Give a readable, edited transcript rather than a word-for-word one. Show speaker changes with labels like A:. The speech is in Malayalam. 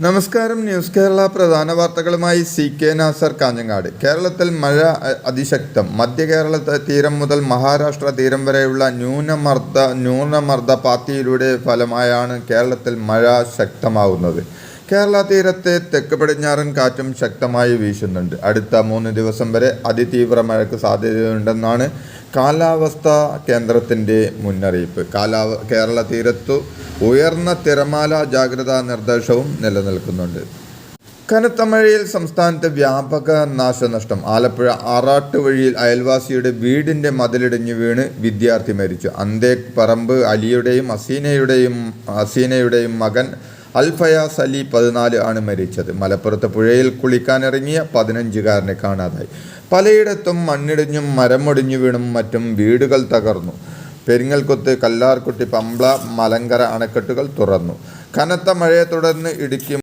A: നമസ്കാരം. ന്യൂസ് കേരള പ്രധാന വാർത്തകളുമായി CK നാസർ, കാഞ്ഞങ്ങാട്. കേരളത്തിൽ മഴ അതിശക്തം. മധ്യ കേരള തീരം മുതൽ മഹാരാഷ്ട്ര തീരം വരെയുള്ള ന്യൂനമർദ്ദ പാത്തിയുടെ ഫലമായാണ് കേരളത്തിൽ മഴ ശക്തമാവുന്നത്. കേരള തീരത്തെ തെക്ക് പടിഞ്ഞാറൻ കാറ്റും ശക്തമായി വീശുന്നുണ്ട്. അടുത്ത 3 ദിവസം വരെ അതിതീവ്ര മഴയ്ക്ക് സാധ്യതയുണ്ടെന്നാണ് കാലാവസ്ഥാ കേന്ദ്രത്തിൻ്റെ മുന്നറിയിപ്പ്. കേരള തീരത്തു ഉയർന്ന തിരമാല ജാഗ്രതാ നിർദ്ദേശവും നിലനിൽക്കുന്നുണ്ട്. കനത്ത മഴയിൽ സംസ്ഥാനത്ത് വ്യാപക നാശനഷ്ടം. ആലപ്പുഴ ആറാട്ട് വഴിയിൽ അയൽവാസിയുടെ വീടിൻ്റെ മതിലിടിഞ്ഞു വീണ് വിദ്യാർത്ഥി മരിച്ചു. അന്തേക് പറമ്പ് അലിയുടെയും അസീനയുടെയും മകൻ അൽഫയാസ് അലി 14 ആണ് മരിച്ചത്. മലപ്പുറത്ത് പുഴയിൽ കുളിക്കാനിറങ്ങിയ 15-കാരനെ കാണാതായി. പലയിടത്തും മണ്ണിടിഞ്ഞും മരമൊടിഞ്ഞു വീണും മറ്റും വീടുകൾ തകർന്നു. പെരിങ്ങൽകുത്ത്, കല്ലാർകുട്ടി, പമ്പള, മലങ്കര അണക്കെട്ടുകൾ തുറന്നു. കനത്ത മഴയെ തുടർന്ന് ഇടുക്കി